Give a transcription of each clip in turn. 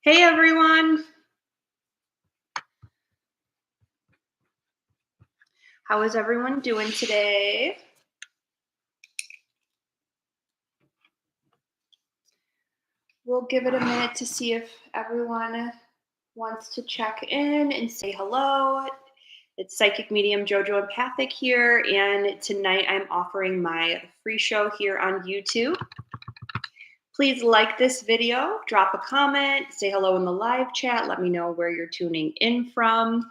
Hey everyone, how is everyone doing today? We'll give it a minute to see if everyone wants to check in and say hello. It's Psychic Medium Jojoempathic here, and tonight I'm offering my free show here on YouTube. Please like this video, drop a comment, say hello in the live chat, let me know where you're tuning in from.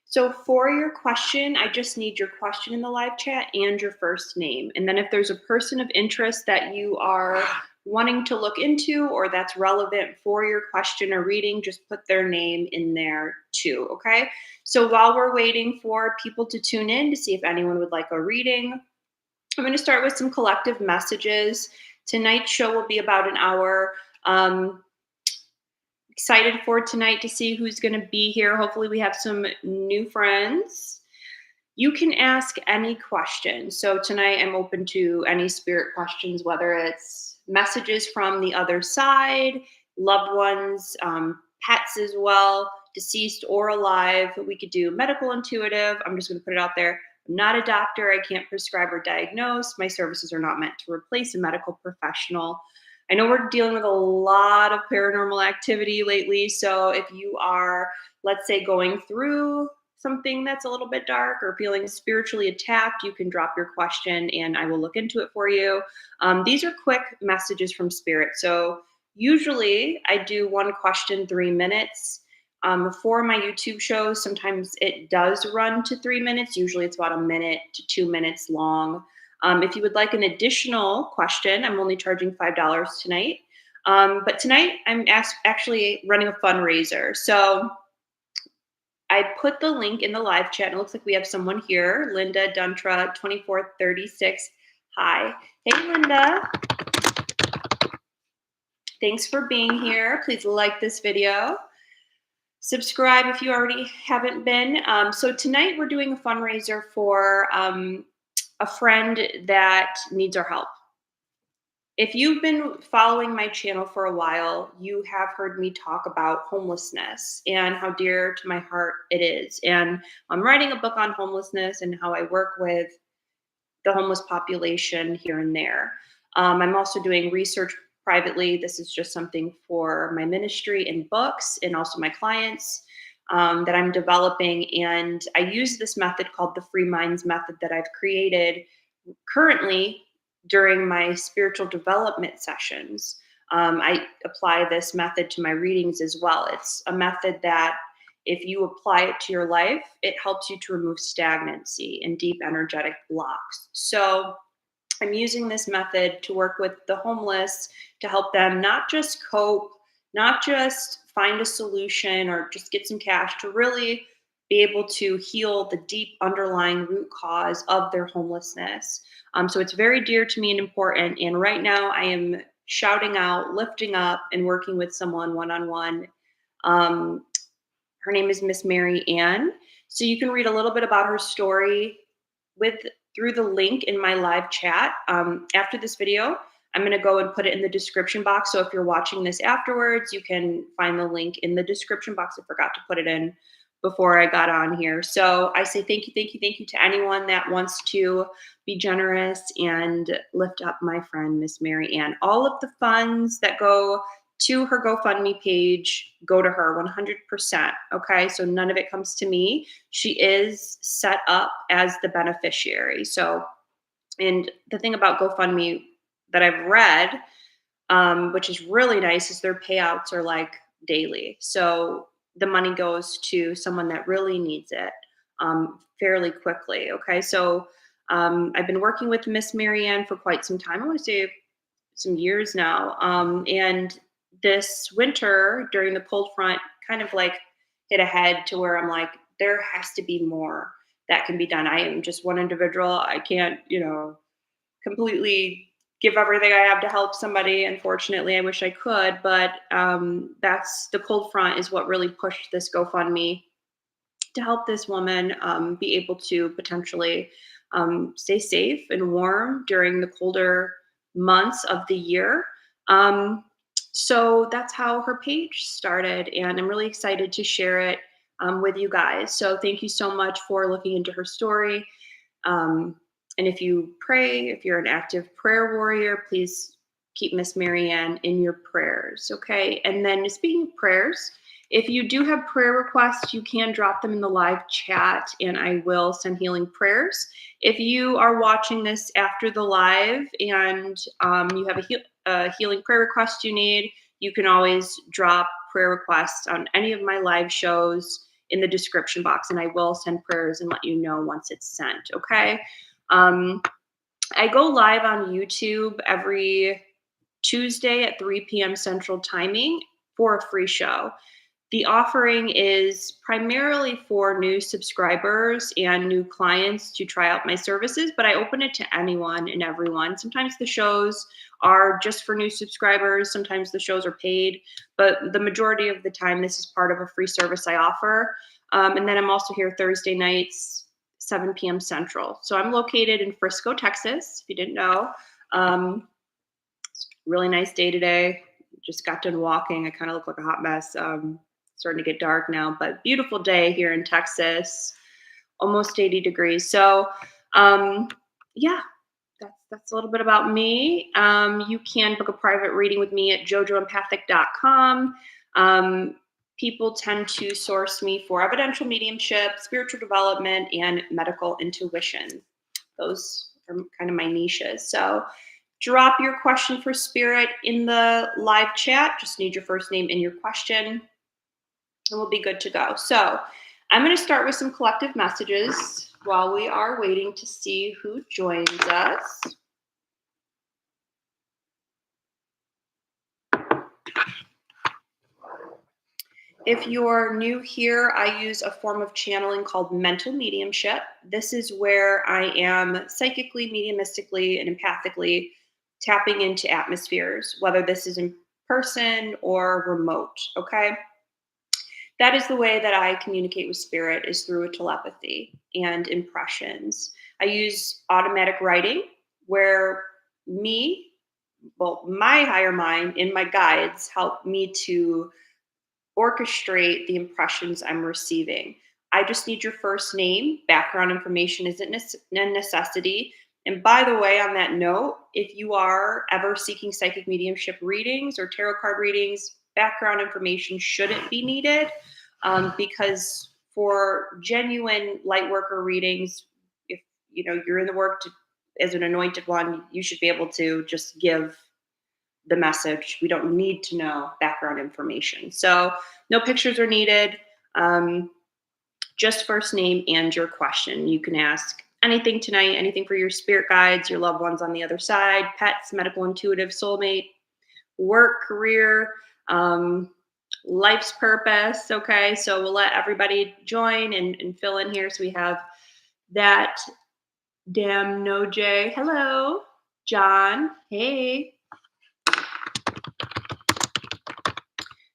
So for your question, I just need your question in the live chat and your first name. And then if there's a person of interest that you are wanting to look into or that's relevant for your question or reading, just put their name in there too, okay? So while we're waiting for people to tune in to see if anyone would like a reading, I'm going to start with some collective messages. Tonight's show will be about an hour. Excited for tonight to see who's going to be here. Hopefully, we have some new friends. You can ask any question. So, tonight I'm open to any spirit questions, whether it's messages from the other side, loved ones, pets as well, deceased or alive. We could do medical intuitive. I'm just going to put it out there. I'm not a doctor. I can't prescribe or diagnose. My services are not meant to replace a medical professional. I know we're dealing with a lot of paranormal activity lately. So if you are, let's say, going through something that's a little bit dark or feeling spiritually attacked, you can drop your question and I will look into it for you. These are quick messages from spirit. So usually I do one question, 3 minutes. For my YouTube shows, sometimes it does run to 3 minutes. Usually it's about a minute to 2 minutes long. If you would like an additional question, I'm only charging $5 tonight. But tonight I'm actually running a fundraiser. So I put the link in the live chat. And it looks like we have someone here, Linda Duntra, 2436. Hi. Hey, Linda. Thanks for being here. Please like this video. Subscribe if you already haven't been. So tonight we're doing a fundraiser for a friend that needs our help. If you've been following my channel for a while, you have heard me talk about homelessness and how dear to my heart it is. And I'm writing a book on homelessness and how I work with the homeless population here and there. I'm also doing research privately. This is just something for my ministry and books and also my clients that I'm developing. And I use this method called the Free Minds Method that I've created currently during my spiritual development sessions. I apply this method to my readings as well. It's a method that if you apply it to your life, it helps you to remove stagnancy and deep energetic blocks. So I'm using this method to work with the homeless to help them not just cope, not just find a solution or just get some cash, to really be able to heal the deep underlying root cause of their homelessness. So it's very dear to me and important. And right now I am shouting out, lifting up, and working with someone one-on-one. Her name is Miss Mary Ann. So you can read a little bit about her story through the link in my live chat. After this video, I'm going to go and put it in the description box. So if you're watching this afterwards, you can find the link in the description box. I forgot to put it in before I got on here. So I say thank you, thank you, thank you to anyone that wants to be generous and lift up my friend, Miss Mary Ann. All of the funds that go to her GoFundMe page go to her 100%. Okay, so none of it comes to me. She is set up as the beneficiary. So, and the thing about GoFundMe that I've read, which is really nice, is their payouts are like daily. So the money goes to someone that really needs it fairly quickly. Okay, so I've been working with Miss Mary Ann for quite some time. I want to say some years now. And this winter during the cold front kind of like hit ahead to where I'm like, there has to be more that can be done. I am just one individual. I can't, completely give everything I have to help somebody. Unfortunately, I wish I could, but that's the cold front is what really pushed this GoFundMe to help this woman be able to potentially stay safe and warm during the colder months of the year. Um, so that's how her page started, and I'm really excited to share it with you guys. So thank you so much for looking into her story. Um, and if you pray, if you're an active prayer warrior, please keep Miss Marianne in your prayers, okay? And then speaking of prayers, if you do have prayer requests, you can drop them in the live chat and I will send healing prayers. If you are watching this after the live and you have a healing prayer request you need, you can always drop prayer requests on any of my live shows in the description box, and I will send prayers and let you know once it's sent, okay? I go live on YouTube every Tuesday at 3 p.m. Central Timing for a free show. The offering is primarily for new subscribers and new clients to try out my services, but I open it to anyone and everyone. Sometimes the shows are just for new subscribers, sometimes the shows are paid, but the majority of the time, this is part of a free service I offer. And then I'm also here Thursday nights, 7 p.m. Central. So I'm located in Frisco, Texas, if you didn't know. Really nice day today. Just got done walking. I kind of look like a hot mess. Starting to get dark now, but beautiful day here in Texas, almost 80 degrees. So, yeah, that's a little bit about me. You can book a private reading with me at jojoempathic.com. People tend to source me for evidential mediumship, spiritual development, and medical intuition. Those are kind of my niches. So, drop your question for spirit in the live chat. Just need your first name and your question, and we'll be good to go. So I'm going to start with some collective messages while we are waiting to see who joins us. If you're new here, I use a form of channeling called mental mediumship. This is where I am psychically, mediumistically, and empathically tapping into atmospheres, whether this is in person or remote, okay? That is the way that I communicate with spirit, is through a telepathy and impressions. I use automatic writing where my higher mind and my guides help me to orchestrate the impressions I'm receiving. I just need your first name. Background information isn't a necessity. And by the way, on that note, if you are ever seeking psychic mediumship readings or tarot card readings, background information shouldn't be needed, because for genuine light worker readings, if you're in the work as an anointed one, you should be able to just give the message. We don't need to know background information. So no pictures are needed. Just first name and your question. You can ask anything tonight, anything for your spirit guides, your loved ones on the other side, pets, medical intuitive, soulmate, work, career, life's purpose. Okay, so we'll let everybody join and fill in here. So we have that damn no Jay. Hello, John. Hey.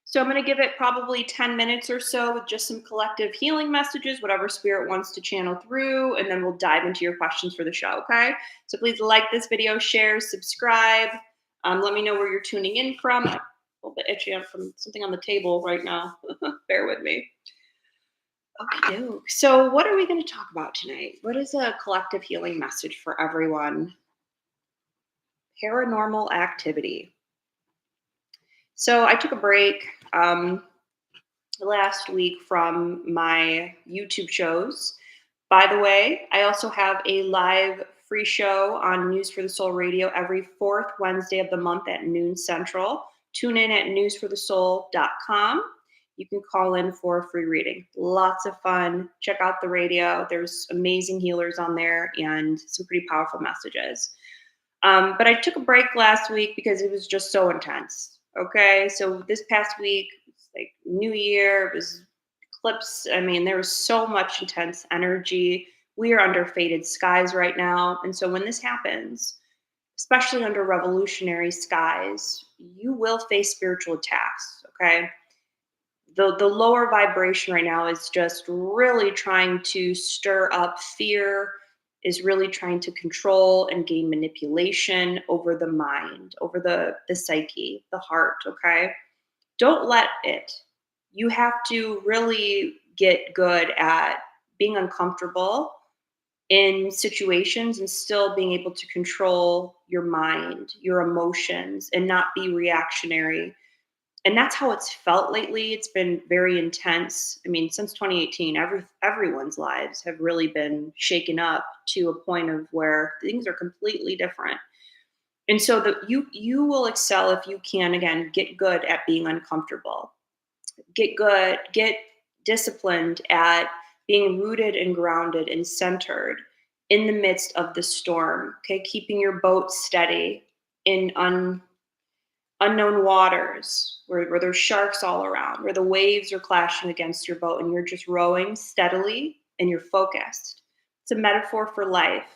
So I'm going to give it probably 10 minutes or so with just some collective healing messages, whatever spirit wants to channel through, and then we'll dive into your questions for the show, okay? So please like this video, share, subscribe. Let me know where you're tuning in from. I'm a little bit itchy. I'm from something on the table right now. Bear with me. Okay, so what are we going to talk about tonight? What is a collective healing message for everyone? Paranormal activity. So I took a break last week from my YouTube shows. By the way, I also have a live free show on News for the Soul Radio every fourth Wednesday of the month at noon Central. Tune in at newsforthesoul.com. You can call in for a free reading. Lots of fun. Check out the radio. There's amazing healers on there and some pretty powerful messages. But I took a break last week because it was just so intense. Okay, so this past week, it's like New Year, it was eclipse. I mean, there was so much intense energy. We are under faded skies right now. And so when this happens, especially under revolutionary skies, you will face spiritual attacks. Okay, The lower vibration right now is just really trying to stir up fear, is really trying to control and gain manipulation over the mind, over the psyche, the heart, okay? Don't let it. You have to really get good at being uncomfortable in situations and still being able to control your mind, your emotions, and not be reactionary. And that's how it's felt lately. It's been very intense. I mean, since 2018, everyone's lives have really been shaken up to a point of where things are completely different. And so you will excel if you can, again, get good at being uncomfortable. Get disciplined at being rooted and grounded and centered in the midst of the storm. Okay, keeping your boat steady in unknown waters where there's sharks all around, where the waves are clashing against your boat and you're just rowing steadily and you're focused. It's a metaphor for life.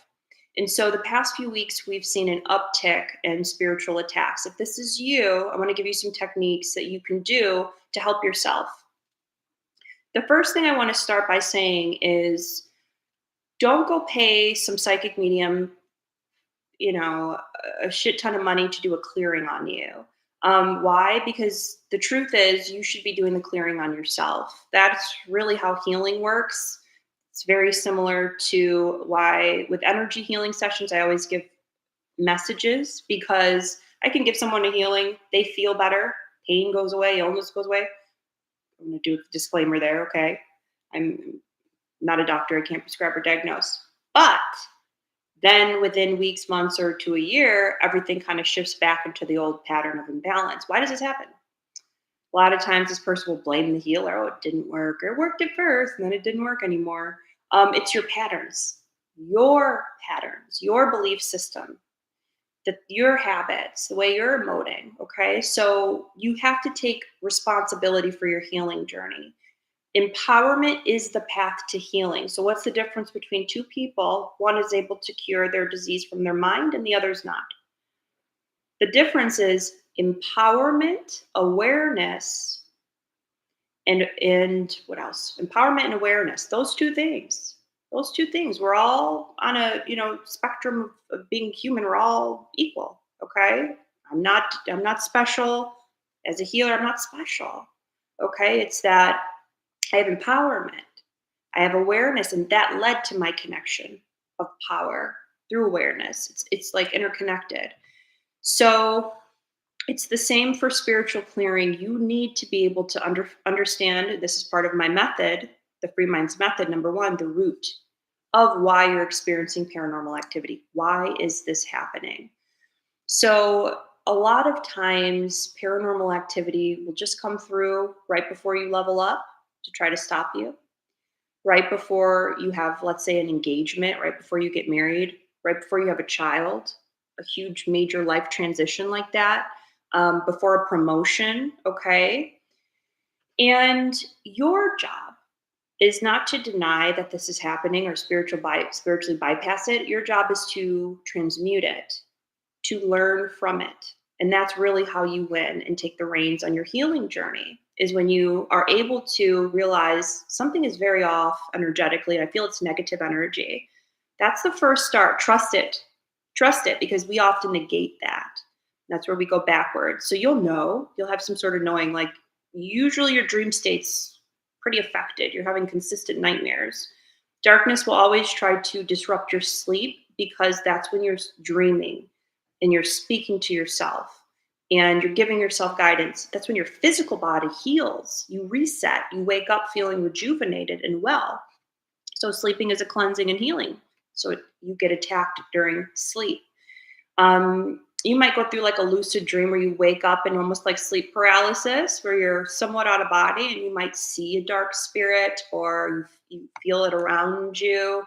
And so the past few weeks, we've seen an uptick in spiritual attacks. If this is you, I want to give you some techniques that you can do to help yourself. The first thing I want to start by saying is don't go pay some psychic medium, a shit ton of money to do a clearing on you. Why? Because the truth is, you should be doing the clearing on yourself. That's really how healing works. It's very similar to why, with energy healing sessions, I always give messages because I can give someone a healing, they feel better, pain goes away, illness goes away. I'm going to do a disclaimer there, okay? I'm not a doctor, I can't prescribe or diagnose. But then within weeks, months, or to a year, everything kind of shifts back into the old pattern of imbalance. Why does this happen? A lot of times this person will blame the healer. Oh, it didn't work, or it worked at first and then it didn't work anymore. It's your patterns, your belief system, your habits, the way you're emoting. Okay. So you have to take responsibility for your healing journey. Empowerment is the path to healing. So, what's the difference between two people? One is able to cure their disease from their mind, and the other's not. The difference is empowerment, awareness, and what else? Empowerment and awareness. Those two things. Those two things. We're all on a spectrum of being human. We're all equal. Okay. I'm not special. As a healer, I'm not special. Okay. It's that I have empowerment. I have awareness, and that led to my connection of power through awareness. It's like interconnected. So it's the same for spiritual clearing. You need to be able to understand. This is part of my method, the Free Minds method. Number one, the root of why you're experiencing paranormal activity. Why is this happening? So a lot of times, paranormal activity will just come through right before you level up to try to stop you, right before you have, let's say, an engagement, right before you get married, right before you have a child, a huge major life transition like that, before a promotion, okay? And your job is not to deny that this is happening or spiritually bypass it. Your job is to transmute it, to learn from it. And that's really how you win and take the reins on your healing journey, is when you are able to realize something is very off energetically. And I feel it's negative energy. That's the first start. Trust it. Trust it, because we often negate that. That's where we go backwards. So you'll have some sort of knowing, like usually your dream state's pretty affected. You're having consistent nightmares. Darkness will always try to disrupt your sleep because that's when you're dreaming and you're speaking to yourself and you're giving yourself guidance. That's when your physical body heals. You reset. You wake up feeling rejuvenated and well. So sleeping is a cleansing and healing. So you get attacked during sleep. You might go through like a lucid dream where you wake up in almost like sleep paralysis, where you're somewhat out of body and you might see a dark spirit or you feel it around you,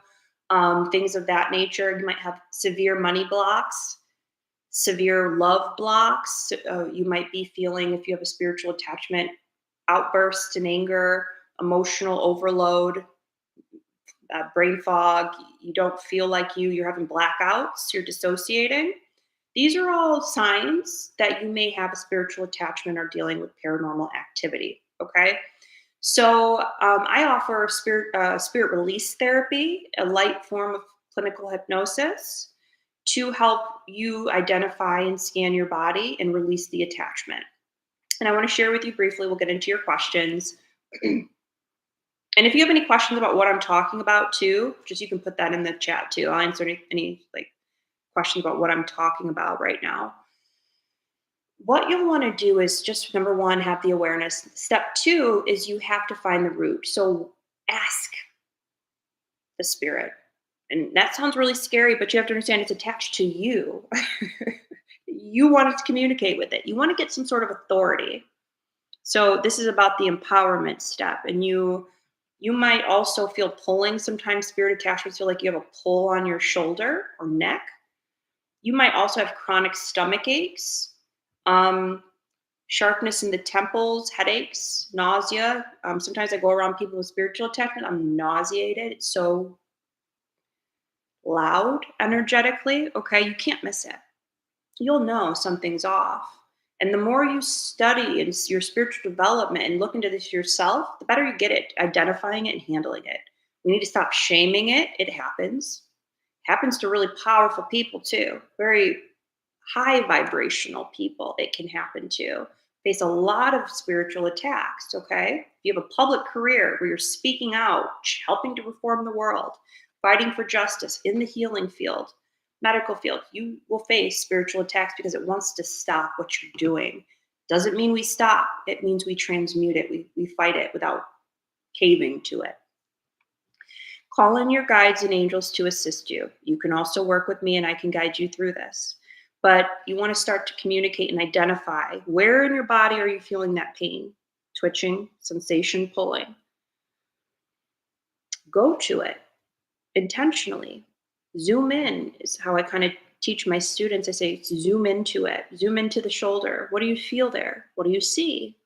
things of that nature. You might have severe money blocks, severe love blocks. You might be feeling, if you have a spiritual attachment, outbursts in anger, emotional overload, brain fog. You don't feel like you're having blackouts, you're dissociating. These are all signs that you may have a spiritual attachment or dealing with paranormal activity. Okay. I offer spirit release therapy, a light form of clinical hypnosis to help you identify and scan your body and release the attachment. And I want to share with you briefly, we'll get into your questions. And if you have any questions about what I'm talking about too, just you can put that in the chat too. I'll answer any like questions about what I'm talking about right now. What you'll want to do is just number one, have the awareness. Step two is you have to find the root. So ask the spirit. And that sounds really scary, but you have to understand it's attached to you. You want to communicate with it. You want to get some sort of authority. So this is about the empowerment step. And you might also feel pulling. Sometimes spirit attachments feel like you have a pull on your shoulder or neck. You might also have chronic stomach aches, sharpness in the temples, headaches, nausea. Sometimes I go around people with spiritual attachment. I'm nauseated. It's so loud energetically. Okay, you can't miss it. You'll know something's off. And the more you study and your spiritual development and look into this yourself, the better you get at identifying it and handling it. We need to stop shaming it. It happens. Happens to really powerful people too. Very high vibrational people it can happen to. Face a lot of spiritual attacks, okay? If you have a public career where you're speaking out, helping to reform the world, fighting for justice in the healing field, medical field, you will face spiritual attacks because it wants to stop what you're doing. Doesn't mean we stop. It means we transmute it. We fight it without caving to it. Call in your guides and angels to assist you. You can also work with me and I can guide you through this. But you want to start to communicate and identify where in your body are you feeling that pain, twitching, sensation, pulling. Go to it intentionally. Zoom in is how I kind of teach my students. I say, zoom into it, zoom into the shoulder. What do you feel there? What do you see?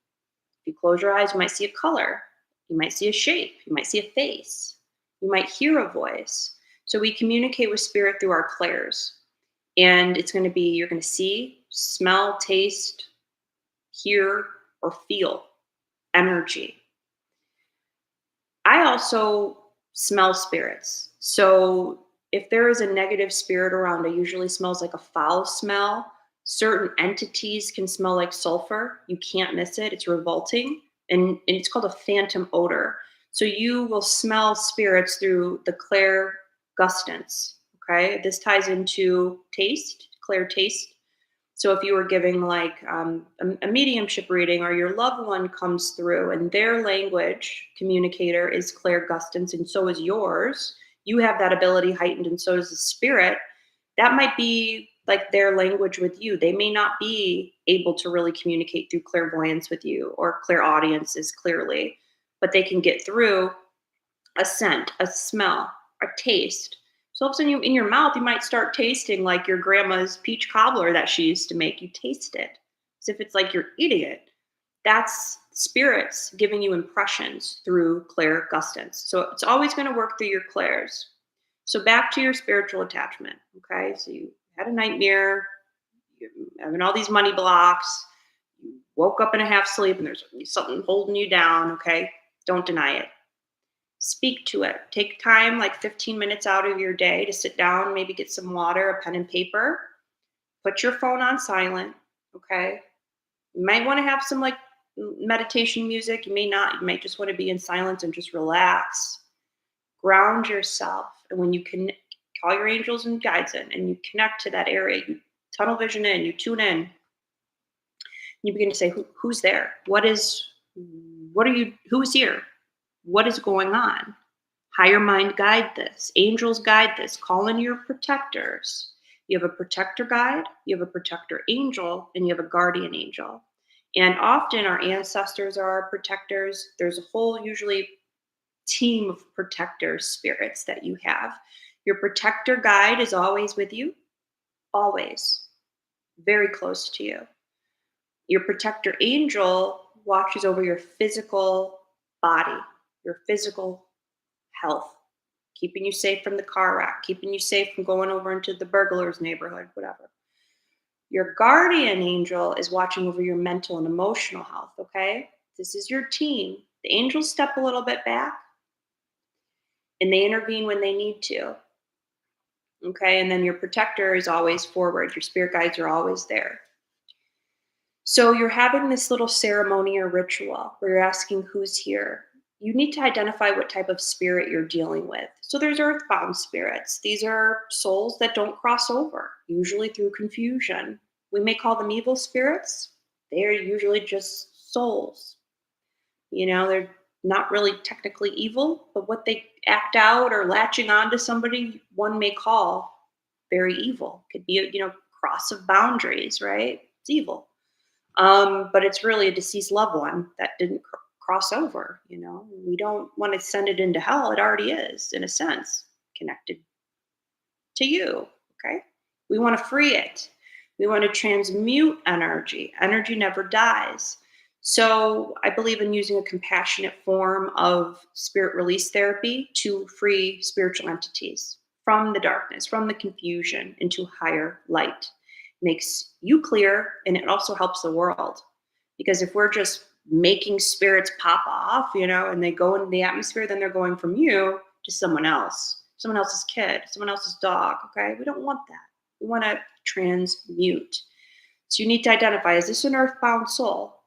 If you close your eyes, you might see a color. You might see a shape. You might see a face. You might hear a voice. So we communicate with spirit through our clairs. And it's going to be, you're going to see, smell, taste, hear, or feel energy. I also smell spirits. So if there is a negative spirit around, it usually smells like a foul smell. Certain entities can smell like sulfur. You can't miss it. It's revolting. And it's called a phantom odor. So you will smell spirits through the clairgustance. Okay. This ties into taste, clair taste. So if you were giving like a mediumship reading or your loved one comes through and their language communicator is clairgustance and so is yours, you have that ability heightened and so does the spirit. That might be like their language with you. They may not be able to really communicate through clairvoyance with you or clairaudiences clearly, but they can get through a scent, a smell, a taste. So all of a sudden, in your mouth, you might start tasting like your grandma's peach cobbler that she used to make. You taste it as if it's like you're eating it. That's spirits giving you impressions through clairgustance. So it's always going to work through your clairs. So back to your spiritual attachment. Okay, so you had a nightmare, you're having all these money blocks. You woke up in a half sleep, and there's something holding you down. Okay, don't deny it. Speak to it. Take time, like 15 minutes out of your day to sit down, maybe get some water, a pen and paper. Put your phone on silent, okay? You might want to have some like meditation music. You may not. You might just want to be in silence and just relax. Ground yourself. And when you can call your angels and guides in and you connect to that area, you tunnel vision in, you tune in. You begin to say, who's there? Who's here? What is going on? Higher mind guide this. Angels guide this. Call in your protectors. You have a protector guide, you have a protector angel, and you have a guardian angel. And often our ancestors are our protectors. There's a whole usually team of protector spirits that you have. Your protector guide is always with you, always, very close to you. Your protector angel watches over your physical body, your physical health, keeping you safe from the car wreck, keeping you safe from going over into the burglar's neighborhood, whatever. Your guardian angel is watching over your mental and emotional health, okay? This is your team. The angels step a little bit back and they intervene when they need to. Okay. And then your protector is always forward. Your spirit guides are always there. So you're having this little ceremony or ritual where you're asking who's here. You need to identify what type of spirit you're dealing with. So there's earthbound spirits. These are souls that don't cross over, usually through confusion. We may call them evil spirits. They are usually just souls. They're not really technically evil, but what they act out or latching on to somebody, one may call very evil. Could be cross of boundaries, right? It's evil. But it's really a deceased loved one that didn't cross over. We don't want to send it into hell. It already is, in a sense, connected to you. Okay. We want to free it. We want to transmute energy. Energy never dies. So I believe in using a compassionate form of spirit release therapy to free spiritual entities from the darkness, from the confusion into higher light. Makes you clear, and it also helps the world. Because if we're just making spirits pop off, and they go into the atmosphere, then they're going from you to someone else's kid, someone else's dog. Okay. We don't want that. We want to transmute. So you need to identify, is this an earthbound soul?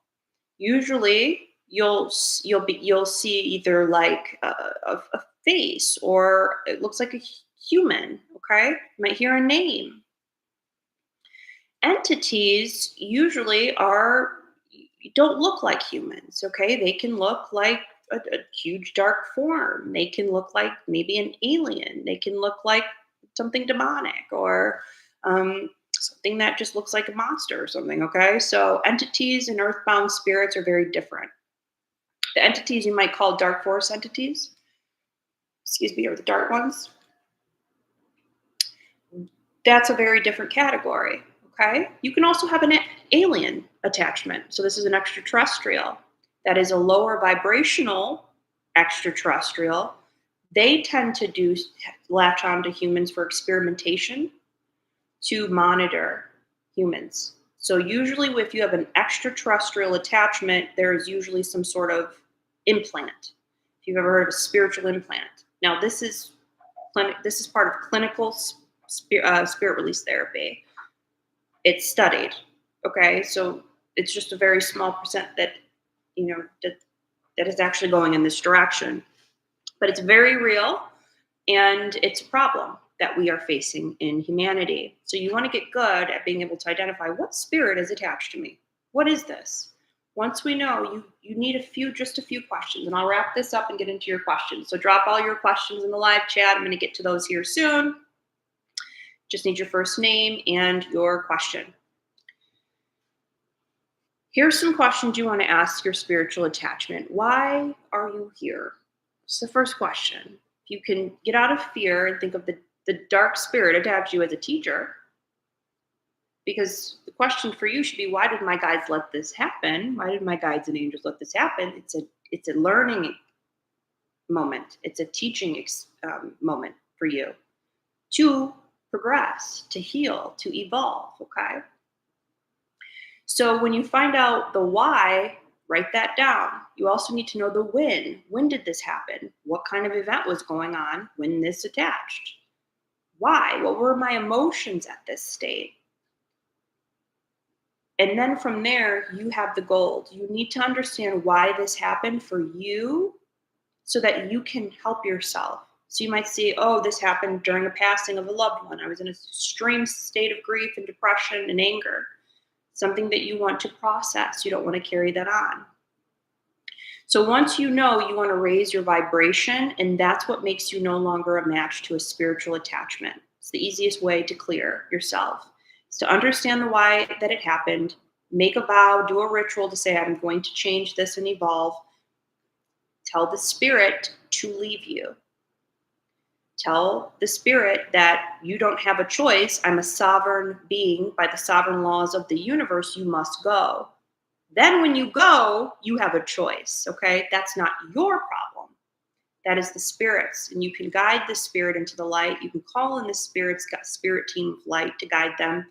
Usually you'll see either like a face, or it looks like a human. Okay. You might hear a name. Entities usually don't look like humans. Okay. They can look like a huge dark form. They can look like maybe an alien. They can look like something demonic, or something that just looks like a monster or something. Okay. So entities and earthbound spirits are very different. The entities you might call dark force entities, or the dark ones, that's a very different category. Okay. You can also have an alien attachment. So this is an extraterrestrial. That is a lower vibrational extraterrestrial. They tend to latch on to humans for experimentation, to monitor humans. So usually if you have an extraterrestrial attachment, there is usually some sort of implant. If you've ever heard of a spiritual implant. Now this is part of clinical spirit release therapy. It's studied. Okay. So it's just a very small percent that is actually going in this direction. But it's very real, and it's a problem that we are facing in humanity. So you want to get good at being able to identify what spirit is attached to me. What is this? Once we know, you need just a few questions, and I'll wrap this up and get into your questions. So drop all your questions in the live chat. I'm going to get to those here soon. Just need your first name and your question. Here's some questions you want to ask your spiritual attachment. Why are you here? It's the first question. If you can get out of fear and think of the dark spirit attached to you as a teacher, because the question for you should be, why did my guides let this happen? Why did my guides and angels let this happen? It's a learning moment. It's a teaching moment for you to progress, to heal, to evolve. Okay. So when you find out the why, write that down. You also need to know the when. When did this happen? What kind of event was going on when this attached? Why? What were my emotions at this state? And then from there, you have the gold. You need to understand why this happened for you so that you can help yourself. So you might see, oh, this happened during a passing of a loved one. I was in an extreme state of grief and depression and anger. Something that you want to process. You don't want to carry that on. So once you know, you want to raise your vibration, and that's what makes you no longer a match to a spiritual attachment. It's the easiest way to clear yourself. It's to understand the why that it happened, make a vow, do a ritual to say, I'm going to change this and evolve. Tell the spirit to leave you. Tell the spirit that you don't have a choice. I'm a sovereign being. By the sovereign laws of the universe, you must go. Then when you go, you have a choice, okay? That's not your problem. That is the spirit's. And you can guide the spirit into the light. You can call in the spirit team of light to guide them.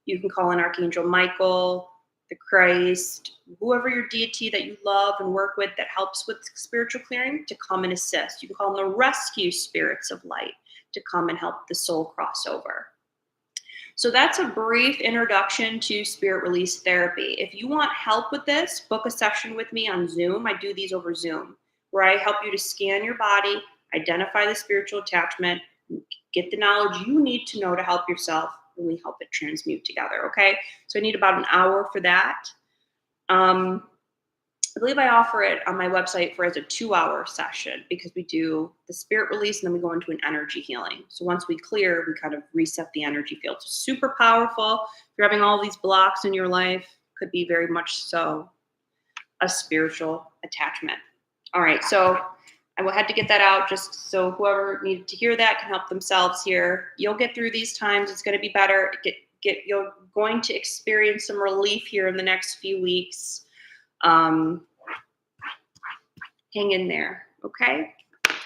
You can call in Archangel Michael, the Christ, whoever your deity that you love and work with that helps with spiritual clearing to come and assist. You can call them the rescue spirits of light to come and help the soul cross over. So that's a brief introduction to spirit release therapy. If you want help with this, book a session with me on Zoom. I do these over Zoom, where I help you to scan your body, identify the spiritual attachment, get the knowledge you need to know to help yourself, and we help it transmute together. Okay. So I need about an hour for that. I believe I offer it on my website for as a 2-hour session because we do the spirit release and then we go into an energy healing. So once we clear, we kind of reset the energy field. So super powerful. If you're having all these blocks in your life, could be very much so a spiritual attachment. All right, so I had to get that out just so whoever needed to hear that can help themselves here. You'll get through these times. It's going to be better. You're going to experience some relief here in the next few weeks. Hang in there, okay?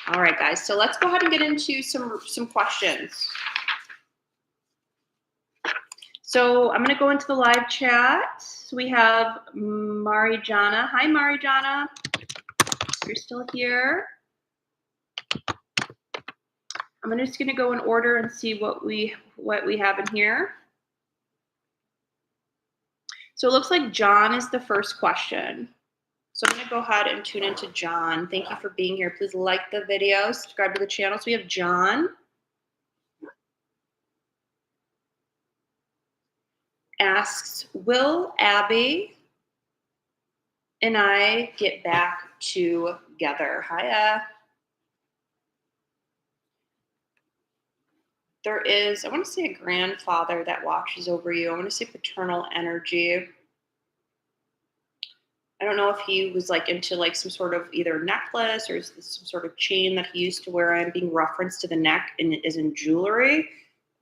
All right, guys. So let's go ahead and get into some questions. So I'm going to go into the live chat. So we have Marijana. Hi, Marijana. You're still here. I'm just going to go in order and see what we have in here. So it looks like John is the first question. So I'm going to go ahead and tune into John. Thank you for being here. Please like the video, subscribe to the channel. So we have John. Asks, will Abby and I get back together? Hiya. There is, I want to say a grandfather that watches over you. I want to say paternal energy. I don't know if he was like into like some sort of either necklace or some sort of chain that he used to wear. I'm being referenced to the neck and it is in jewelry.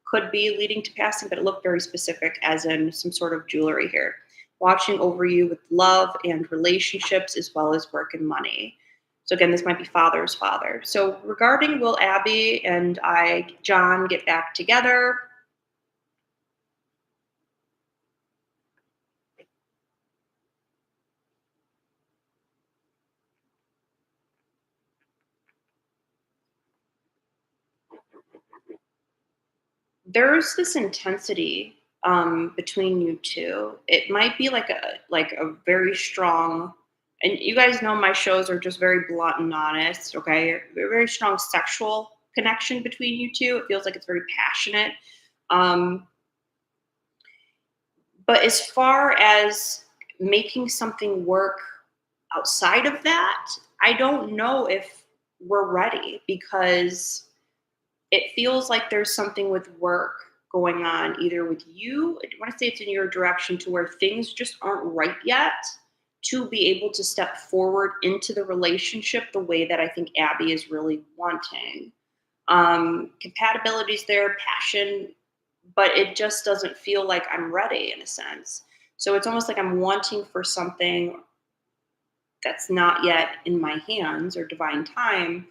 Could be leading to passing, but it looked very specific as in some sort of jewelry here. Watching over you with love and relationships as well as work and money. So again, this might be father's father. So regarding will Abby and John, get back together? There's this intensity between you two. It might be like a very strong, and you guys know my shows are just very blunt and honest. Okay, a very strong sexual connection between you two. It feels like it's very passionate. But as far as making something work outside of that, I don't know if we're ready because it feels like there's something with work going on, either with you. I want to say it's in your direction to where things just aren't right yet to be able to step forward into the relationship the way that I think Abby is really wanting. Compatibility is there, passion, but it just doesn't feel like I'm ready in a sense. So it's almost like I'm wanting for something that's not yet in my hands or divine time.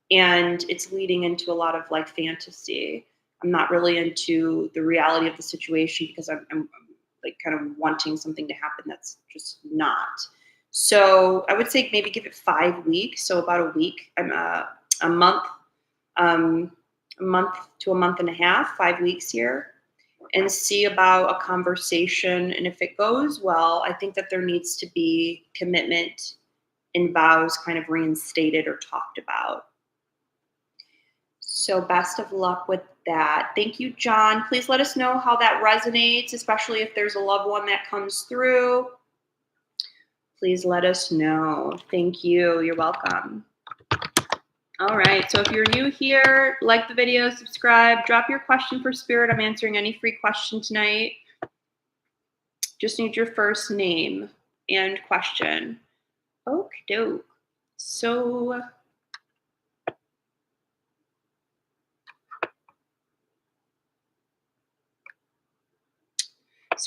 And it's leading into a lot of like fantasy. I'm not really into the reality of the situation because I'm like kind of wanting something to happen that's just not. So I would say maybe give it 5 weeks. So about a week, a month, a month to a month and a half, 5 weeks here, and see about a conversation. And if it goes well, I think that there needs to be commitment and vows kind of reinstated or talked about. So best of luck with that. Thank you, John. Please let us know how that resonates, especially if there's a loved one that comes through. Please let us know. Thank you. You're welcome. All right. So if you're new here, like the video, subscribe, drop your question for Spirit. I'm answering any free question tonight. Just need your first name and question. Okie doke. So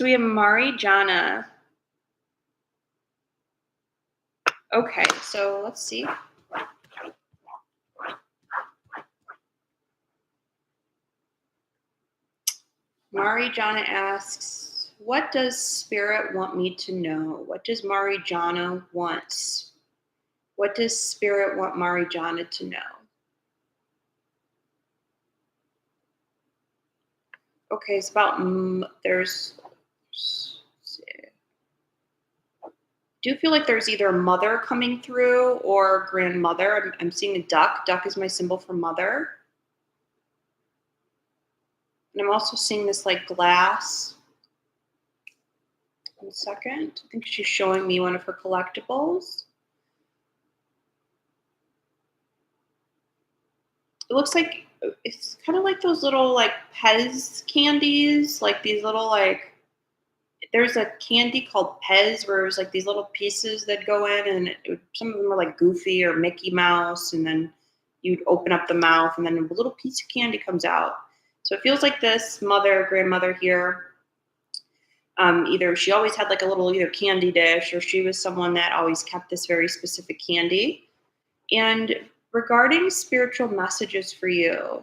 we have Marijana. Okay, so let's see. Marijana asks, What does Spirit want me to know? What does Marijana want? What does Spirit want Marijana to know? Okay, it's about do feel like there's either mother coming through or grandmother. I'm seeing a duck. Duck is my symbol for mother. And I'm also seeing this like glass. 1 second. I think she's showing me one of her collectibles. It looks like it's kind of like those little like Pez candies, like these little like there's a candy called Pez where there's like these little pieces that go in, and some of them are like Goofy or Mickey Mouse, and then you'd open up the mouth, and then a little piece of candy comes out. So it feels like this mother, grandmother here. Either she always had like a little either candy dish, or she was someone that always kept this very specific candy. And regarding spiritual messages for you,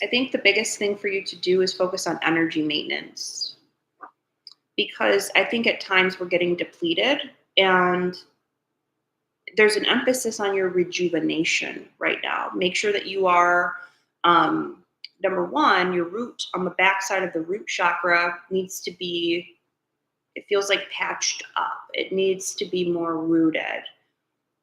I think the biggest thing for you to do is focus on energy maintenance, because I think at times we're getting depleted, and there's an emphasis on your rejuvenation right now. Make sure that you are, number one, your root on the backside of the root chakra needs to be, it feels like patched up. It needs to be more rooted.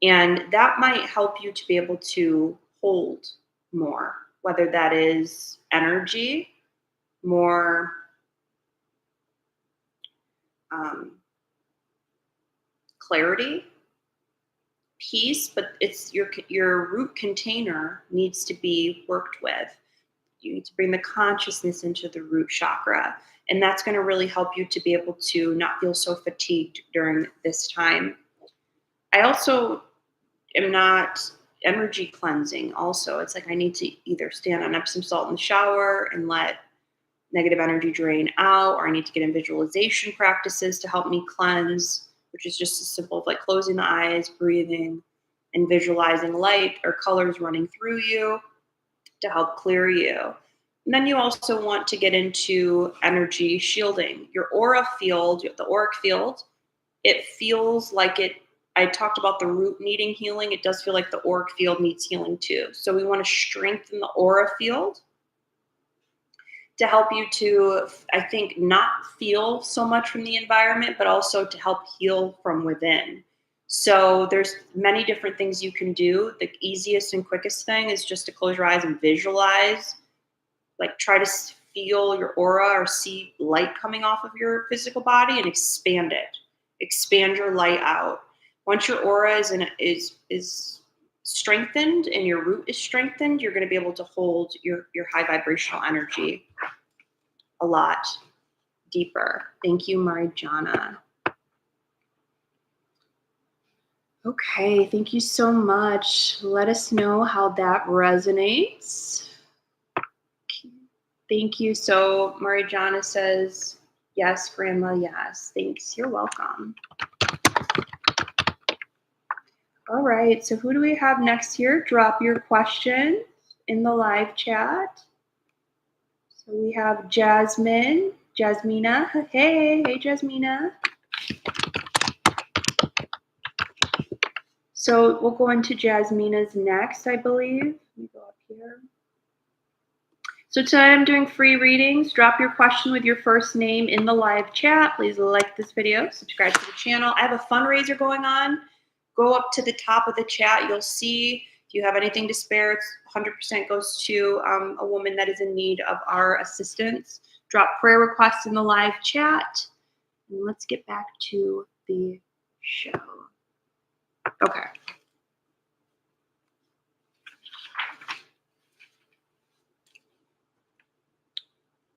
And that might help you to be able to hold more, whether that is energy, more clarity, peace, but it's your root container needs to be worked with. You need to bring the consciousness into the root chakra, and that's going to really help you to be able to not feel so fatigued during this time. I also am not energy cleansing. Also, it's like I need to either stand on Epsom salt in the shower and let negative energy drain out, or I need to get in visualization practices to help me cleanse, which is just as simple as like closing the eyes, breathing, and visualizing light or colors running through you to help clear you. And then you also want to get into energy shielding. Your aura field, the auric field, it feels like it. I talked about the root needing healing. It does feel like the auric field needs healing too. So we want to strengthen the aura field to help you to, I think, not feel so much from the environment, but also to help heal from within. So there's many different things you can do. The easiest and quickest thing is just to close your eyes and visualize, like try to feel your aura or see light coming off of your physical body and expand it. Expand your light out. Once your aura is strengthened and your root is strengthened, you're going to be able to hold your high vibrational energy a lot deeper. Thank you, Marijana. Okay, thank you so much. Let us know how that resonates. Thank you. So Marijana says, yes, Grandma, yes. Thanks. You're welcome. All right, so who do we have next here? Drop your question in the live chat. So we have Jasmina. Hey, Jasmina. So we'll go into Jasmina's next, I believe. Let me go up here. So tonight I'm doing free readings. Drop your question with your first name in the live chat. Please like this video, subscribe to the channel. I have a fundraiser going on. Go up to the top of the chat. You'll see if you have anything to spare, it's 100% goes to a woman that is in need of our assistance. Drop prayer requests in the live chat. And let's get back to the show. Okay.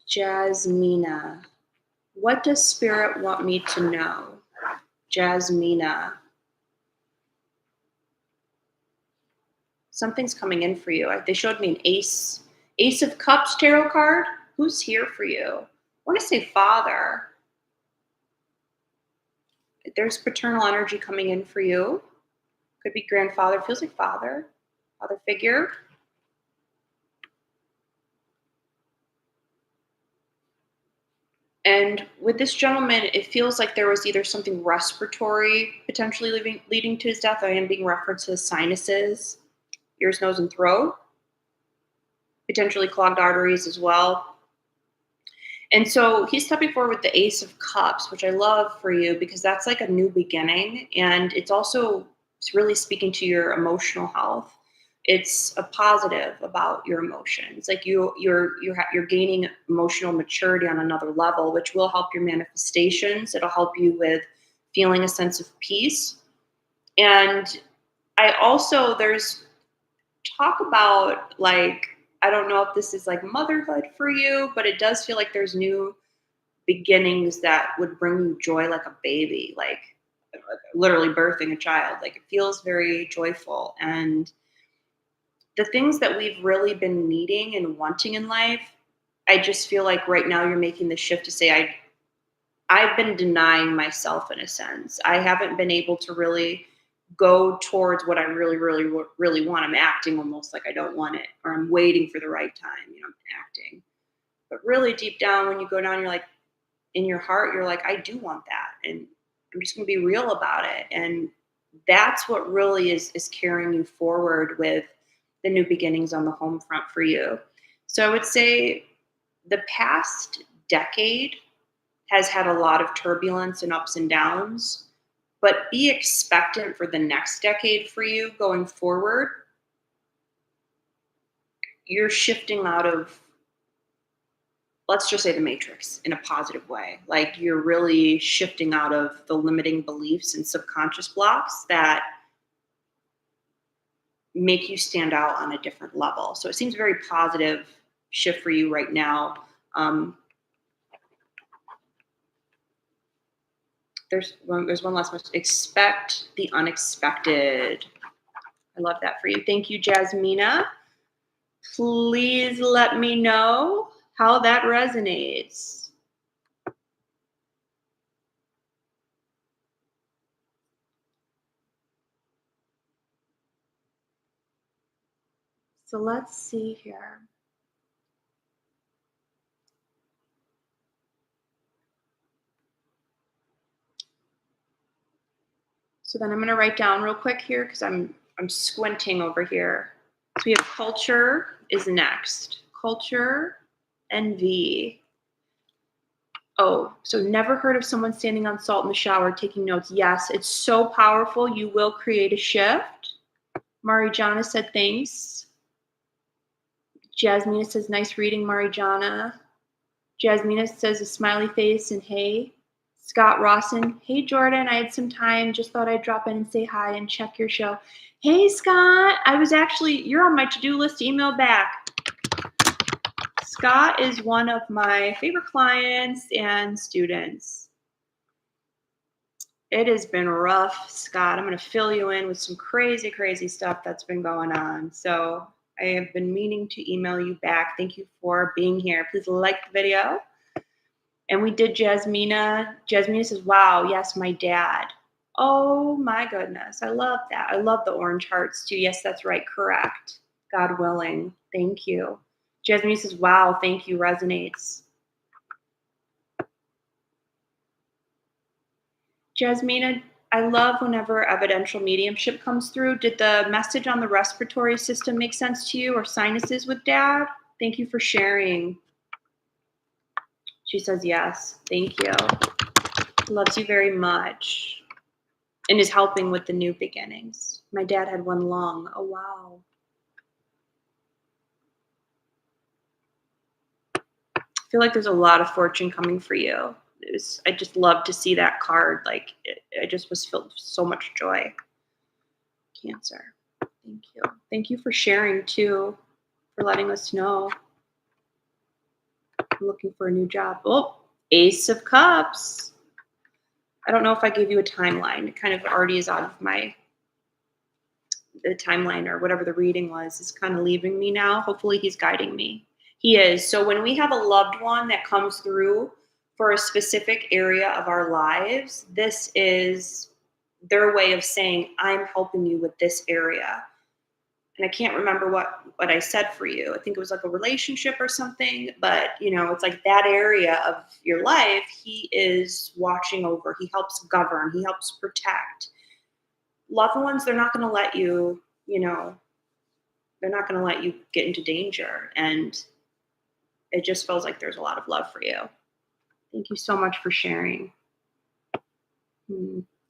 Jasmina. What does Spirit want me to know? Jasmina. Something's coming in for you. They showed me an Ace of Cups tarot card. Who's here for you? I want to say Father. There's paternal energy coming in for you. Could be grandfather. Feels like father figure. And with this gentleman, it feels like there was either something respiratory potentially leading to his death. I am being referenced to his sinuses, ears, nose, and throat, potentially clogged arteries as well. And so he's stepping forward with the Ace of Cups, which I love for you because that's like a new beginning. And it's really speaking to your emotional health. It's a positive about your emotions. Like you're gaining emotional maturity on another level, which will help your manifestations. It'll help you with feeling a sense of peace. And I also there's talk about like I don't know if this is like motherhood for you, but it does feel like there's new beginnings that would bring you joy like a baby, like literally birthing a child. Like it feels very joyful. And the things that we've really been needing and wanting in life, I just feel like right now you're making the shift to say, I've been denying myself in a sense. I haven't been able to really go towards what I really, really, really want. I'm acting almost like I don't want it, or I'm waiting for the right time. I'm acting. But really deep down, when you go down, you're like, in your heart, you're like, I do want that. And I'm just going to be real about it. And that's what really is carrying you forward with the new beginnings on the home front for you. So I would say the past decade has had a lot of turbulence and ups and downs, but be expectant for the next decade for you going forward. You're shifting out of, let's just say, the matrix in a positive way. Like you're really shifting out of the limiting beliefs and subconscious blocks that make you stand out on a different level. So it seems a very positive shift for you right now. There's one last one. Expect the unexpected. I love that for you. Thank you, Jasmina. Please let me know how that resonates. So let's see here. So then I'm going to write down real quick here because I'm squinting over here. So we have culture is next. Culture and V. Oh, so never heard of someone standing on salt in the shower taking notes. Yes, it's so powerful. You will create a shift. Marijana said thanks. Jasmina says nice reading, Marijana. Jasmina says a smiley face and hey. Scott Rawson, hey Jordan, I had some time. Just thought I'd drop in and say hi and check your show. Hey Scott, you're on my to-do list to email back. Scott is one of my favorite clients and students. It has been rough, Scott. I'm going to fill you in with some crazy, crazy stuff that's been going on. So I have been meaning to email you back. Thank you for being here. Please like the video. And we did Jasmina. Jasmina says, wow, yes, my dad. Oh my goodness. I love that. I love the orange hearts too. Yes, that's right. Correct. God willing. Thank you. Jasmina says, wow, thank you. Resonates. Jasmina, I love whenever evidential mediumship comes through. Did the message on the respiratory system make sense to you or sinuses with dad? Thank you for sharing. She says yes. Thank you. Loves you very much and is helping with the new beginnings. My dad had one lung. Oh, wow. I feel like there's a lot of fortune coming for you. I just love to see that card. Like, I just was filled with so much joy. Cancer. Thank you. Thank you for sharing, too, for letting us know. I'm looking for a new job. Oh, Ace of Cups. I don't know if I gave you a timeline. It kind of already is out of the timeline or whatever the reading was is kind of leaving me now. Hopefully he's guiding me. He is. So when we have a loved one that comes through for a specific area of our lives, this is their way of saying, I'm helping you with this area. and I can't remember what I said for you. I think it was like a relationship or something, but it's like that area of your life he is watching over. He helps govern, he helps protect. Loved ones, they're not going to let you, they're not going to let you get into danger, and it just feels like there's a lot of love for you. Thank you so much for sharing.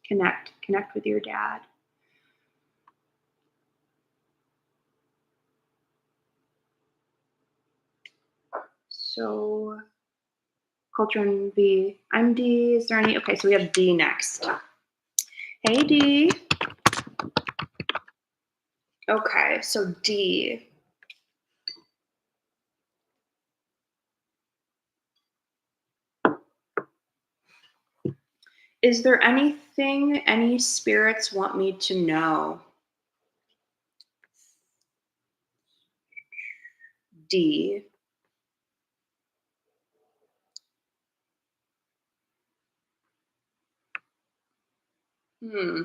Connect with your dad. So, culture and V. I'm D. Is there any? Okay, so we have D next. Hey, D. Okay, so D. Is there anything any spirits want me to know? D. Hmm.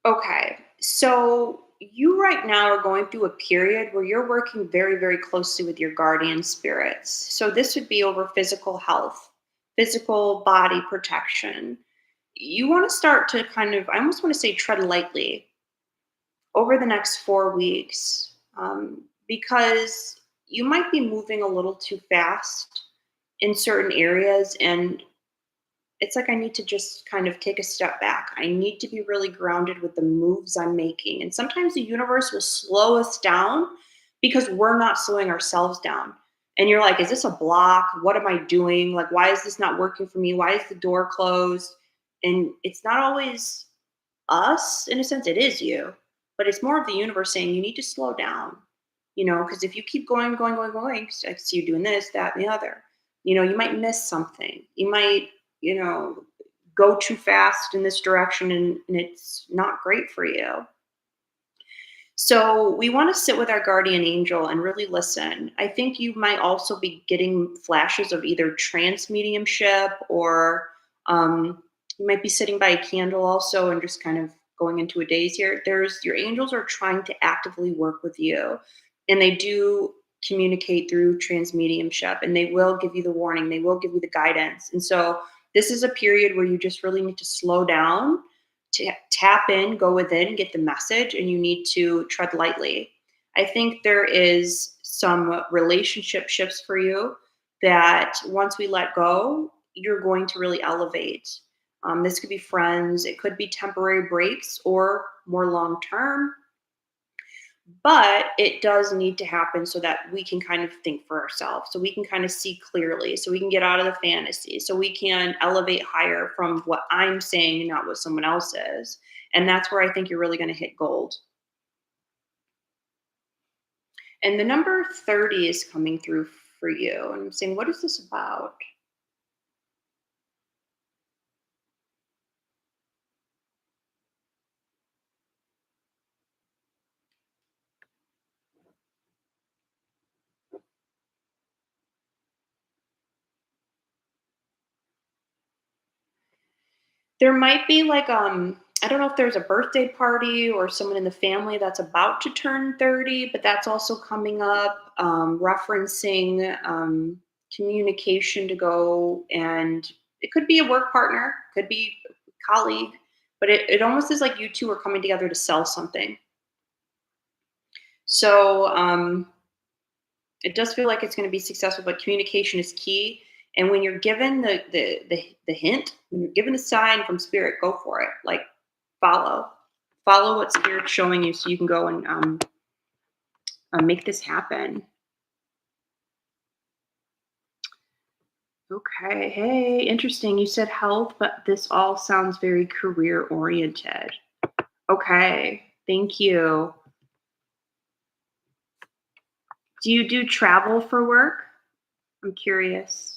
Okay, so you right now are going through a period where you're working very, very closely with your guardian spirits. So this would be over physical health, physical body protection. You want to start to kind of, I almost want to say, tread lightly over the next 4 weeks, because you might be moving a little too fast in certain areas, and it's like I need to just kind of take a step back. I need to be really grounded with the moves I'm making. And sometimes the universe will slow us down because we're not slowing ourselves down. And you're like, is this a block? What am I doing? Like, why is this not working for me? Why is the door closed? And it's not always us, in a sense, it is you, but it's more of the universe saying you need to slow down, because if you keep going, I see you doing this, that, and the other, you might miss something. You might, you know, go too fast in this direction, and it's not great for you. So we want to sit with our guardian angel and really listen. I think you might also be getting flashes of either trance mediumship, or you might be sitting by a candle also and just kind of going into a daze here. There's your angels are trying to actively work with you, and they do communicate through trance mediumship, and they will give you the warning, they will give you the guidance. And so this is a period where you just really need to slow down, to tap in, go within, get the message, and you need to tread lightly. I think there is some relationship shifts for you that once we let go, you're going to really elevate. This could be friends, it could be temporary breaks or more long term, but it does need to happen so that we can kind of think for ourselves, so we can kind of see clearly, so we can get out of the fantasy, so we can elevate higher from what I'm saying and not what someone else is. And that's where I think you're really going to hit gold. And the number 30 is coming through for you, and I'm saying, what is this about? There might be like, I don't know if there's a birthday party or someone in the family that's about to turn 30, but that's also coming up, referencing communication to go, and it could be a work partner, could be a colleague, but it almost is like you two are coming together to sell something. So it does feel like it's going to be successful, but communication is key. And when you're given the hint, when you're given a sign from spirit, go for it. Like, follow, follow what spirit's showing you, so you can go and make this happen. Okay. Hey, interesting. You said health, but this all sounds very career oriented. Okay. Thank you. Do you do travel for work? I'm curious.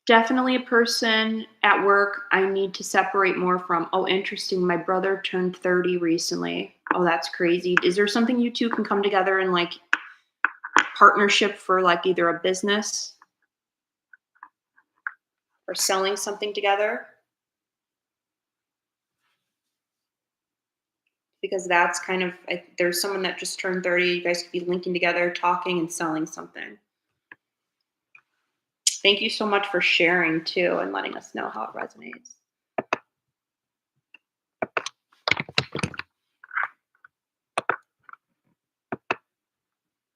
Definitely a person at work I need to separate more from. Oh, interesting. My brother turned 30 recently. Oh, that's crazy. Is there something you two can come together and like partnership for like either a business or selling something together? Because that's kind of, there's someone that just turned 30. You guys could be linking together, talking and selling something. Thank you so much for sharing too and letting us know how it resonates.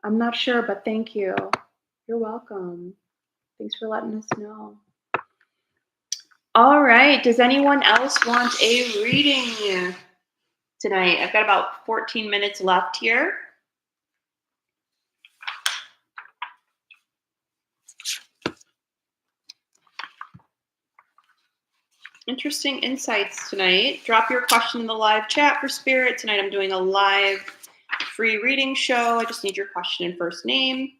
I'm not sure, but thank you. You're welcome. Thanks for letting us know. All right. Does anyone else want a reading tonight? I've got about 14 minutes left here. Interesting insights tonight. Drop your question in the live chat for Spirit. Tonight I'm doing a live free reading show. I just need your question and first name.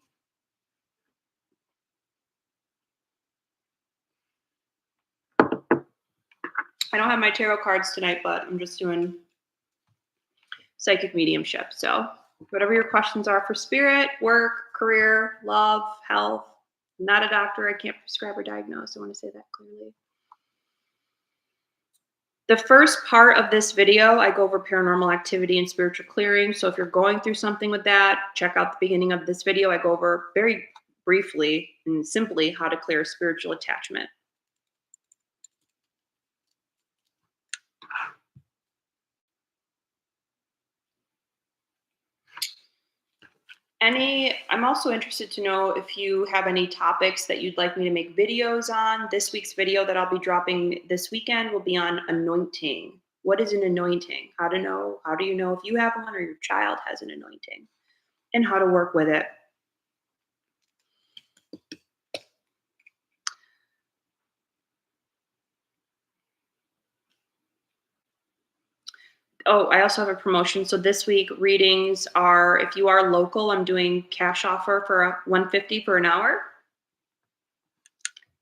I don't have my tarot cards tonight, but I'm just doing psychic mediumship. So whatever your questions are for Spirit, work, career, love, health. I'm not a doctor. I can't prescribe or diagnose. I want to say that clearly. The first part of this video, I go over paranormal activity and spiritual clearing. So if you're going through something with that, check out the beginning of this video. I go over very briefly and simply how to clear spiritual attachment. I'm also interested to know if you have any topics that you'd like me to make videos on. This week's video that I'll be dropping this weekend will be on anointing. What is an anointing? How do you know if you have one or your child has an anointing? And how to work with it. Oh, I also have a promotion. So this week readings are, if you are local, I'm doing cash offer for $150 for an hour.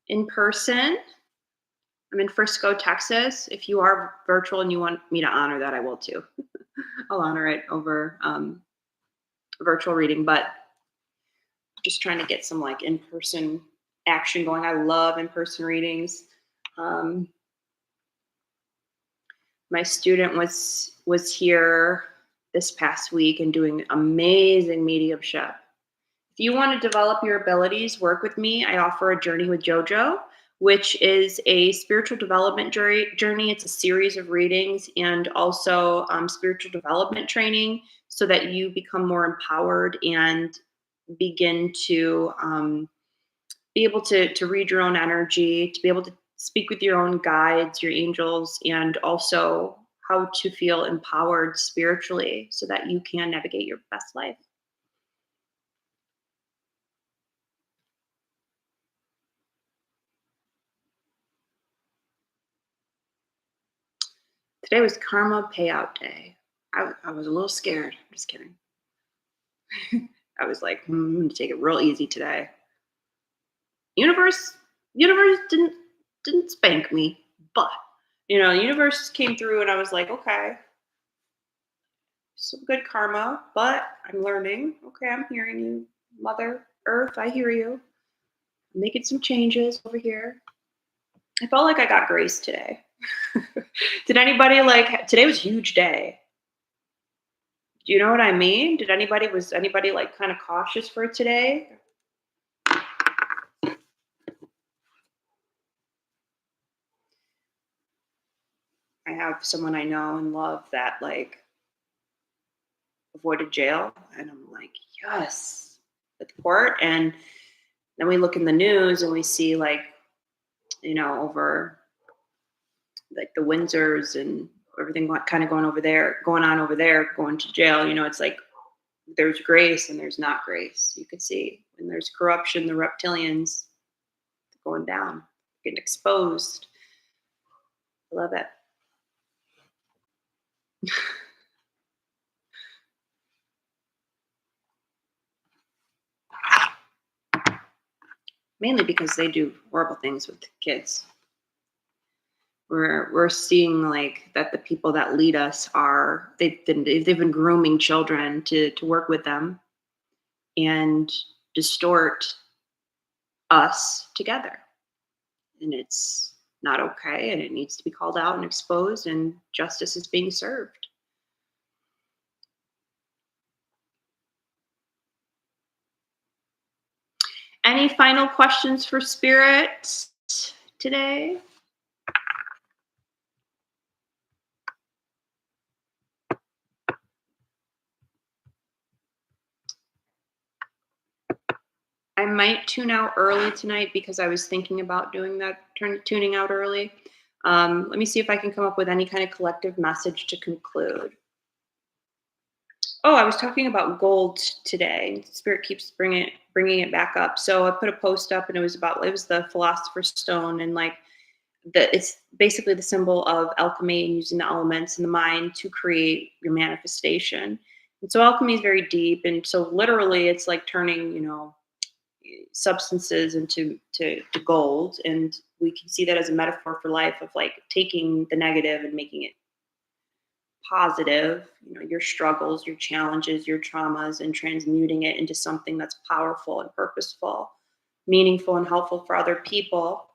In person, I'm in Frisco, Texas. If you are virtual and you want me to honor that, I will too. I'll honor it over virtual reading, but just trying to get some like in-person action going. I love in-person readings. My student was here this past week and doing amazing mediumship. If you want to develop your abilities, work with me. I offer a journey with JoJo, which is a spiritual development journey. It's a series of readings and also spiritual development training so that you become more empowered and begin to be able to read your own energy, to be able to speak with your own guides, your angels, and also how to feel empowered spiritually so that you can navigate your best life. Today was karma payout day. I was a little scared. I'm just kidding. I was like, I'm going to take it real easy today. Universe didn't spank me, but universe came through and I was like, okay, some good karma, but I'm learning. Okay, I'm hearing you, Mother Earth. I hear you. I'm making some changes over here. I felt like I got grace today. Did anybody today was a huge day? Do you know what I mean? Was anybody like kind of cautious for today? I have someone I know and love that like avoided jail, and I'm like, yes, with court. And then we look in the news and we see like, over like the Windsors and everything kind of going on over there, going to jail. It's like there's grace and there's not grace. You could see when there's corruption, the reptilians, going down, getting exposed. I love it. Mainly because they do horrible things with kids. We're seeing like that the people that lead us are they've been grooming children to work with them and distort us together. And it's not okay, and it needs to be called out and exposed, and justice is being served. Any final questions for Spirit today? I might tune out early tonight because I was thinking about doing that, tuning out early. Let me see if I can come up with any kind of collective message to conclude. Oh, I was talking about gold today. Spirit keeps bringing it back up. So I put a post up, and it was the Philosopher's Stone, and like it's basically the symbol of alchemy and using the elements in the mind to create your manifestation. And so alchemy is very deep, and so literally it's like turning substances to gold, and we can see that as a metaphor for life of like taking the negative and making it positive, your struggles, your challenges, your traumas, and transmuting it into something that's powerful and purposeful, meaningful and helpful for other people.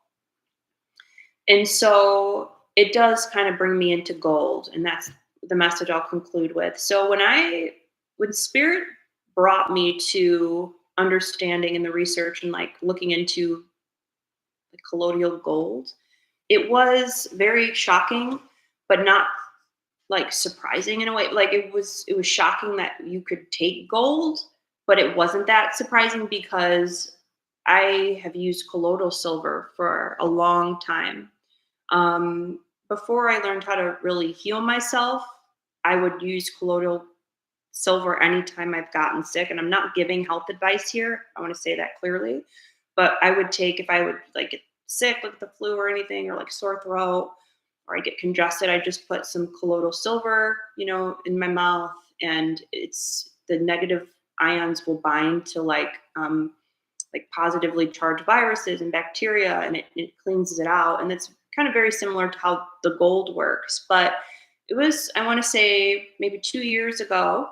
And so it does kind of bring me into gold, and that's the message I'll conclude with. So when Spirit brought me to understanding and the research and like looking into the colloidal gold, it was very shocking, but not like surprising in a way. Like it was shocking that you could take gold, but it wasn't that surprising because I have used colloidal silver for a long time. Before I learned how to really heal myself, I would use colloidal silver anytime I've gotten sick. And I'm not giving health advice here. I want to say that clearly. But I would take, if I would like get sick with the flu or anything, or like sore throat, or I get congested, I just put some colloidal silver, in my mouth, and it's the negative ions will bind to like positively charged viruses and bacteria, and it cleanses it out. And it's kind of very similar to how the gold works. But it was, I want to say, maybe 2 years ago,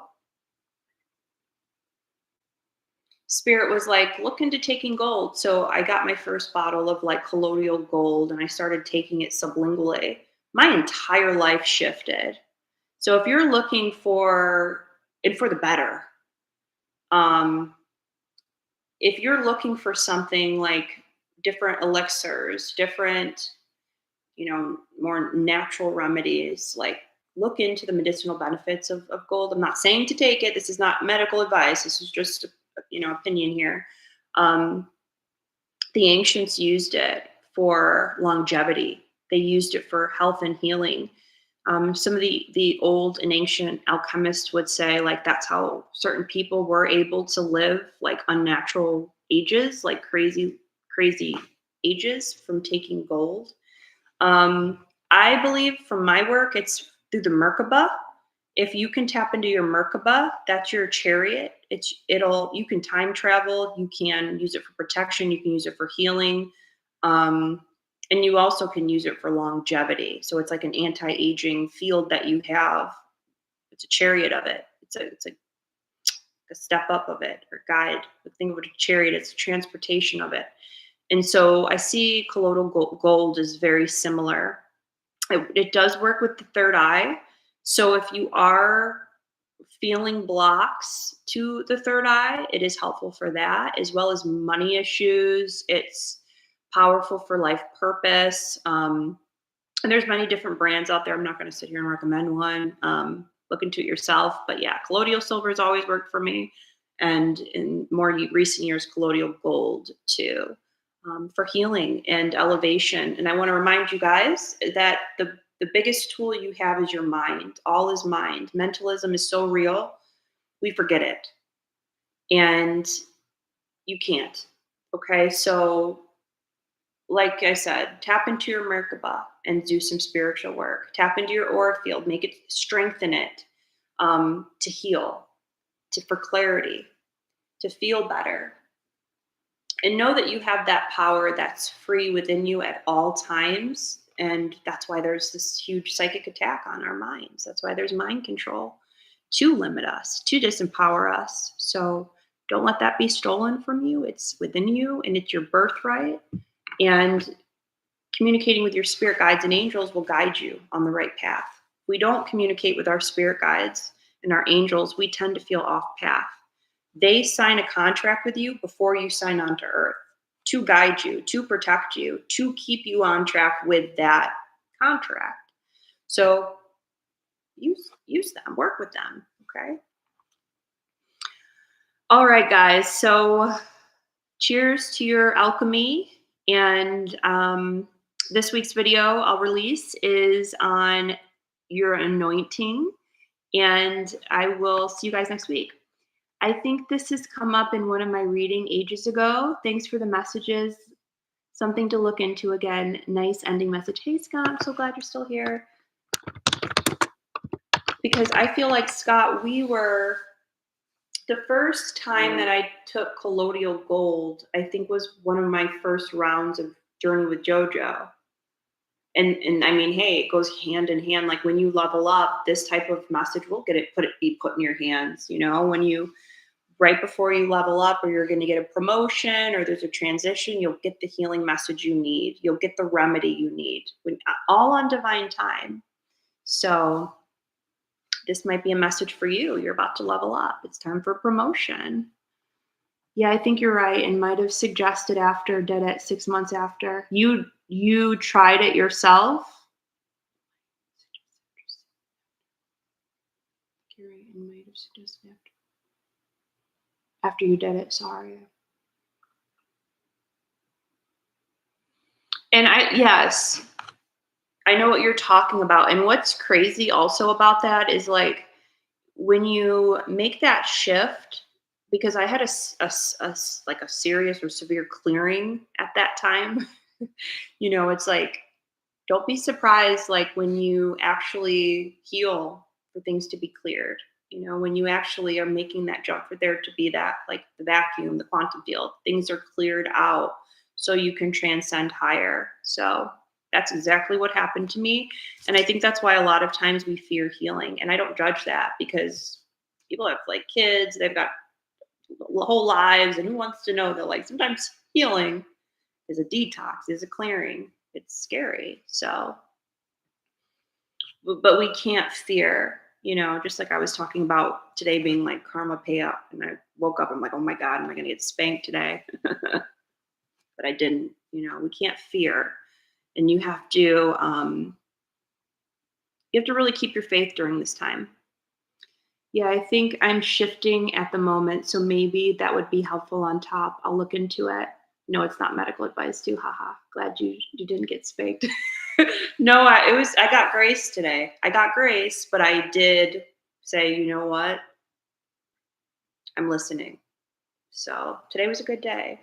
Spirit was like, look into taking gold. So I got my first bottle of like colloidal gold, and I started taking it sublingually. My entire life shifted. So if you're looking and for the better, um, if you're looking for something like different elixirs, different, more natural remedies, like look into the medicinal benefits of gold. I'm not saying to take it. This is not medical advice. This is just, opinion here. Um, the ancients used it for longevity. They used it for health and healing. Some of the old and ancient alchemists would say like that's how certain people were able to live like unnatural ages, like crazy ages from taking gold. I believe from my work, it's through the Merkaba. If you can tap into your Merkaba, that's your chariot. You can time travel. You can use it for protection. You can use it for healing. Um, and you also can use it for longevity. So it's like an anti-aging field that you have. It's a chariot of it. It's a step up of it, or guide. But think of it as a chariot. It's a transportation of it. And so I see colloidal gold is very similar. It does work with the third eye. So if you are feeling blocks to the third eye, it is helpful for that, as well as money issues. It's powerful for life purpose. And there's many different brands out there. I'm not going to sit here and recommend one. Look into it yourself. But yeah, colloidal silver has always worked for me. And in more recent years, colloidal gold too, for healing and elevation. And I want to remind you guys that the biggest tool you have is your mind. All is mind. Mentalism is so real, we forget it. And you can't. Okay. So like I said, tap into your Merkaba and do some spiritual work. Tap into your aura field, make it strengthen it, to heal, for clarity, to feel better. And know that you have that power that's free within you at all times. And that's why there's this huge psychic attack on our minds. That's why there's mind control to limit us, to disempower us. So don't let that be stolen from you. It's within you and it's your birthright. And communicating with your spirit guides and angels will guide you on the right path. If we don't communicate with our spirit guides and our angels, we tend to feel off path. They sign a contract with you before you sign on to earth to guide you, to protect you, to keep you on track with that contract. So use them, work with them, okay? All right, guys. So cheers to your alchemy. And this week's video I'll release is on your anointing. And I will see you guys next week. I think this has come up in one of my reading ages ago. Thanks for the messages. Something to look into again. Nice ending message. Hey, Scott, I'm so glad you're still here. Because I feel like, Scott, we were, the first time that I took colloidal gold, I think was one of my first rounds of Journey with JoJo. And I mean, hey, it goes hand in hand. Like when you level up, this type of message will be put in your hands. You know, when you, right before you level up or you're going to get a promotion or there's a transition, you'll get the healing message you need. You'll get the remedy you need, all on divine time. So this might be a message for you. You're about to level up. It's time for promotion. Yeah, I think you're right. And might have suggested did it 6 months after. You tried it yourself? You're right. And might have suggested after you did it. Sorry. And yes, I know what you're talking about. And what's crazy also about that is like when you make that shift, because I had a serious or severe clearing at that time. You know, it's like, don't be surprised, like when you actually heal, for things to be cleared. You know, when you actually are making that jump for there to be that, like the vacuum, the quantum field, things are cleared out so you can transcend higher. So that's exactly what happened to me. And I think that's why a lot of times we fear healing. And I don't judge that because people have like kids, they've got whole lives, and who wants to know that like sometimes healing is a detox, is a clearing. It's scary. So, but we can't fear, you know, just like I was talking about today being like karma payout. And I woke up, I'm like, oh my God, am I going to get spanked today? But I didn't. You know, we can't fear. And you have to really keep your faith during this time. Yeah, I think I'm shifting at the moment. So maybe that would be helpful on top. I'll look into it. No, it's not medical advice too. Haha. Glad you didn't get spanked. No, I got grace today. I got grace, but I did say, you know what? I'm listening. So today was a good day.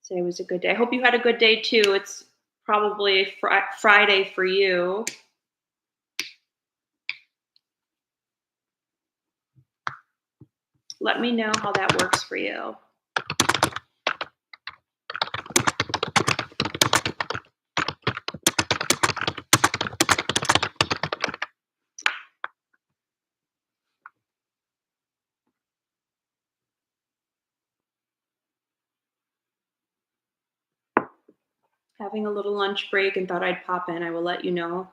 Today was a good day. I hope you had a good day too. It's probably Friday for you. Let me know how that works for you. Having a little lunch break and thought I'd pop in. I will let you know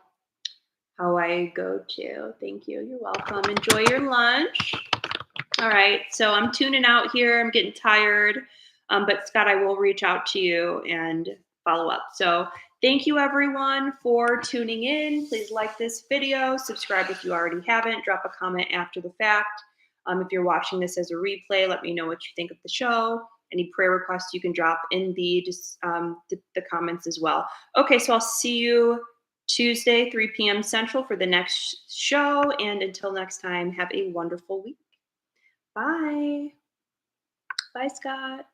how I go to. Thank you. You're welcome. Enjoy your lunch. All right. So I'm tuning out here. I'm getting tired. But Scott, I will reach out to you and follow up. So thank you everyone for tuning in. Please like this video, subscribe if you already haven't, drop a comment after the fact. If you're watching this as a replay, let me know what you think of the show. Any prayer requests you can drop in the comments as well. Okay, so I'll see you Tuesday, 3 p.m. Central for the next show. And until next time, have a wonderful week. Bye. Bye, Scott.